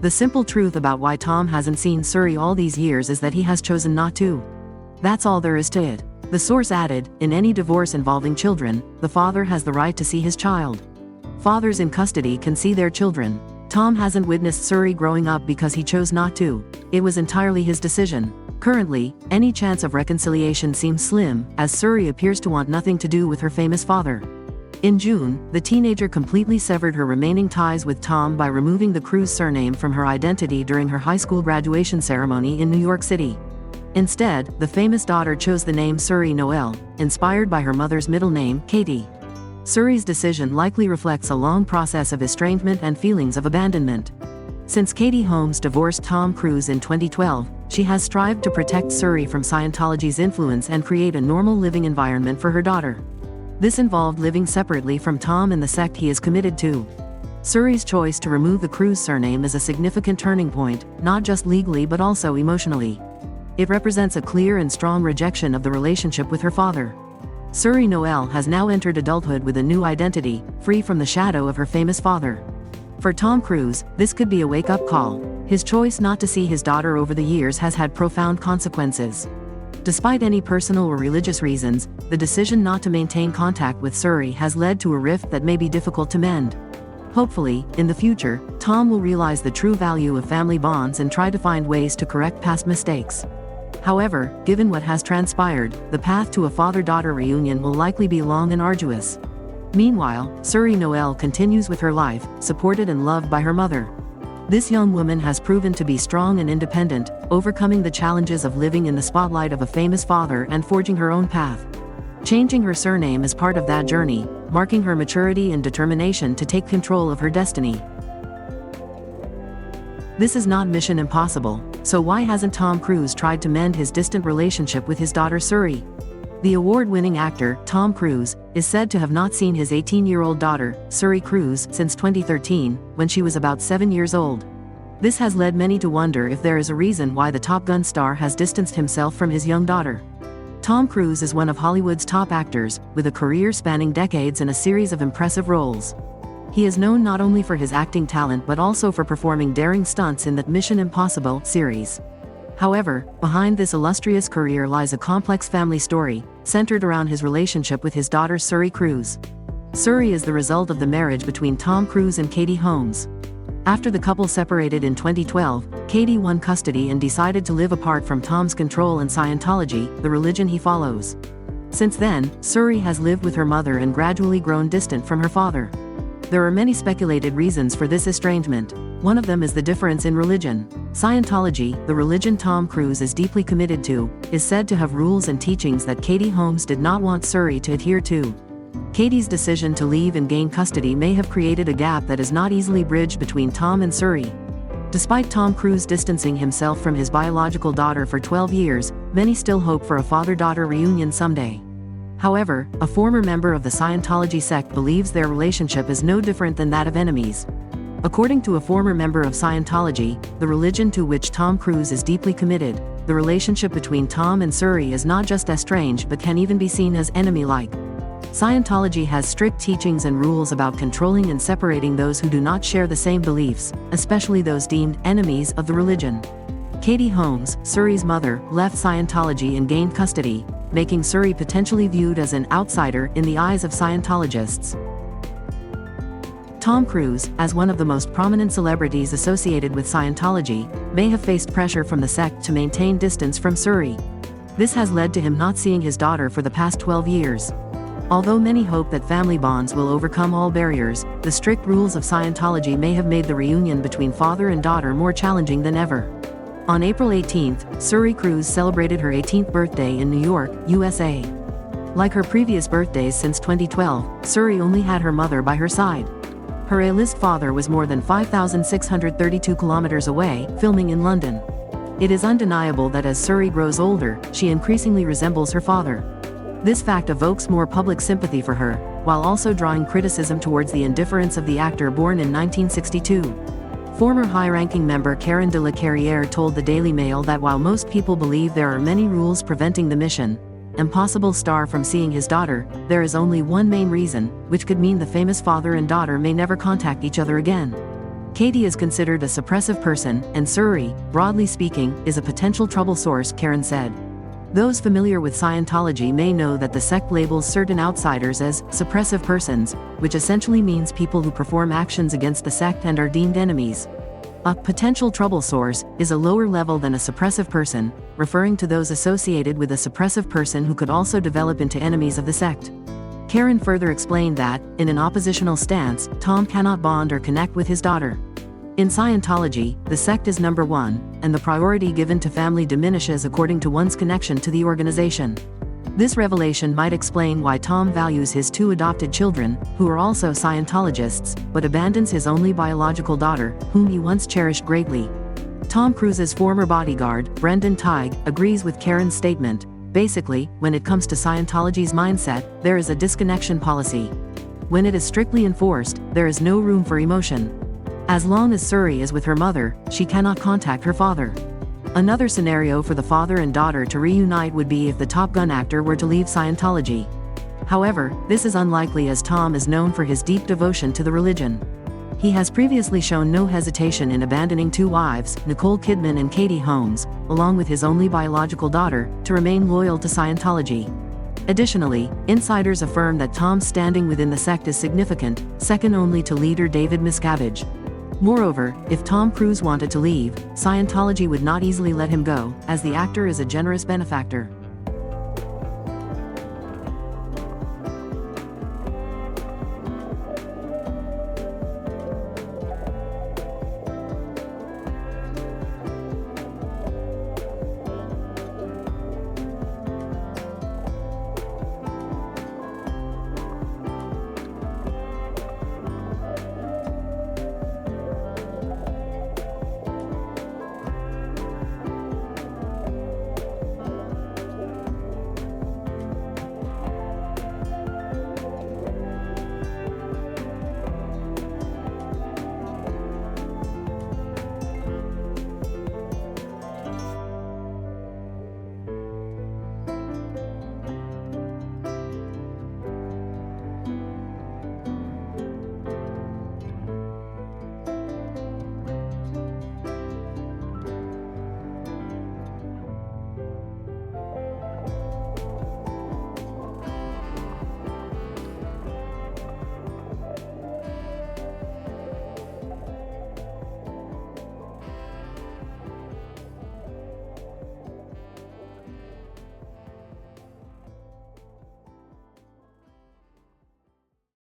The simple truth about why Tom hasn't seen Suri all these years is that he has chosen not to. That's all there is to it. The source added, in any divorce involving children, the father has the right to see his child. Fathers in custody can see their children. Tom hasn't witnessed Suri growing up because he chose not to. It was entirely his decision. Currently, any chance of reconciliation seems slim, as Suri appears to want nothing to do with her famous father. In June, the teenager completely severed her remaining ties with Tom by removing the Cruise surname from her identity during her high school graduation ceremony in New York City. Instead, the famous daughter chose the name Suri Noel, inspired by her mother's middle name, Katie. Suri's decision likely reflects a long process of estrangement and feelings of abandonment. Since Katie Holmes divorced Tom Cruise in 2012, she has strived to protect Suri from Scientology's influence and create a normal living environment for her daughter. This involved living separately from Tom and the sect he is committed to. Suri's choice to remove the Cruise surname is a significant turning point, not just legally but also emotionally. It represents a clear and strong rejection of the relationship with her father. Suri Noel has now entered adulthood with a new identity, free from the shadow of her famous father. For Tom Cruise, this could be a wake-up call. His choice not to see his daughter over the years has had profound consequences. Despite any personal or religious reasons, the decision not to maintain contact with Suri has led to a rift that may be difficult to mend. Hopefully, in the future, Tom will realize the true value of family bonds and try to find ways to correct past mistakes. However, given what has transpired, the path to a father-daughter reunion will likely be long and arduous. Meanwhile, Suri Noel continues with her life, supported and loved by her mother. This young woman has proven to be strong and independent, overcoming the challenges of living in the spotlight of a famous father and forging her own path. Changing her surname is part of that journey, marking her maturity and determination to take control of her destiny. This is not Mission Impossible, so why hasn't Tom Cruise tried to mend his distant relationship with his daughter Suri? The award-winning actor, Tom Cruise, is said to have not seen his 18-year-old daughter, Suri Cruise, since 2013, when she was about 7 years old. This has led many to wonder if there is a reason why the Top Gun star has distanced himself from his young daughter. Tom Cruise is one of Hollywood's top actors, with a career spanning decades and a series of impressive roles. He is known not only for his acting talent but also for performing daring stunts in the Mission Impossible series. However, behind this illustrious career lies a complex family story, centered around his relationship with his daughter Suri Cruise. Suri is the result of the marriage between Tom Cruise and Katie Holmes. After the couple separated in 2012, Katie won custody and decided to live apart from Tom's control and Scientology, the religion he follows. Since then, Suri has lived with her mother and gradually grown distant from her father. There are many speculated reasons for this estrangement. One of them is the difference in religion. Scientology, the religion Tom Cruise is deeply committed to, is said to have rules and teachings that Katie Holmes did not want Suri to adhere to. Katie's decision to leave and gain custody may have created a gap that is not easily bridged between Tom and Suri. Despite Tom Cruise distancing himself from his biological daughter for 12 years, many still hope for a father-daughter reunion someday. However, a former member of the Scientology sect believes their relationship is no different than that of enemies. According to a former member of Scientology, the religion to which Tom Cruise is deeply committed, the relationship between Tom and Suri is not just estranged but can even be seen as enemy-like. Scientology has strict teachings and rules about controlling and separating those who do not share the same beliefs, especially those deemed enemies of the religion. Katie Holmes, Suri's mother, left Scientology and gained custody, making Suri potentially viewed as an outsider in the eyes of Scientologists. Tom Cruise, as one of the most prominent celebrities associated with Scientology, may have faced pressure from the sect to maintain distance from Suri. This has led to him not seeing his daughter for the past 12 years. Although many hope that family bonds will overcome all barriers, the strict rules of Scientology may have made the reunion between father and daughter more challenging than ever. On April 18, Suri Cruise celebrated her 18th birthday in New York, USA. Like her previous birthdays since 2012, Suri only had her mother by her side. Her A-list father was more than 5,632 kilometers away, filming in London. It is undeniable that as Suri grows older, she increasingly resembles her father. This fact evokes more public sympathy for her, while also drawing criticism towards the indifference of the actor born in 1962. Former high-ranking member Karen de la Carrière told the Daily Mail that while most people believe there are many rules preventing the Mission Impossible star from seeing his daughter, there is only one main reason, which could mean the famous father and daughter may never contact each other again. Katie is considered a suppressive person, and Suri, broadly speaking, is a potential trouble source, Karen said. Those familiar with Scientology may know that the sect labels certain outsiders as suppressive persons, which essentially means people who perform actions against the sect and are deemed enemies. A potential trouble source is a lower level than a suppressive person, referring to those associated with a suppressive person who could also develop into enemies of the sect. Karen further explained that, in an oppositional stance, Tom cannot bond or connect with his daughter. In Scientology, the sect is number one, and the priority given to family diminishes according to one's connection to the organization. This revelation might explain why Tom values his 2 adopted children, who are also Scientologists, but abandons his only biological daughter, whom he once cherished greatly. Tom Cruise's former bodyguard, Brendan Teig, agrees with Karen's statement. Basically, when it comes to Scientology's mindset, there is a disconnection policy. When it is strictly enforced, there is no room for emotion. As long as Suri is with her mother, she cannot contact her father. Another scenario for the father and daughter to reunite would be if the Top Gun actor were to leave Scientology. However, this is unlikely as Tom is known for his deep devotion to the religion. He has previously shown no hesitation in abandoning 2 wives, Nicole Kidman and Katie Holmes, along with his only biological daughter, to remain loyal to Scientology. Additionally, insiders affirm that Tom's standing within the sect is significant, second only to leader David Miscavige. Moreover, if Tom Cruise wanted to leave, Scientology would not easily let him go, as the actor is a generous benefactor.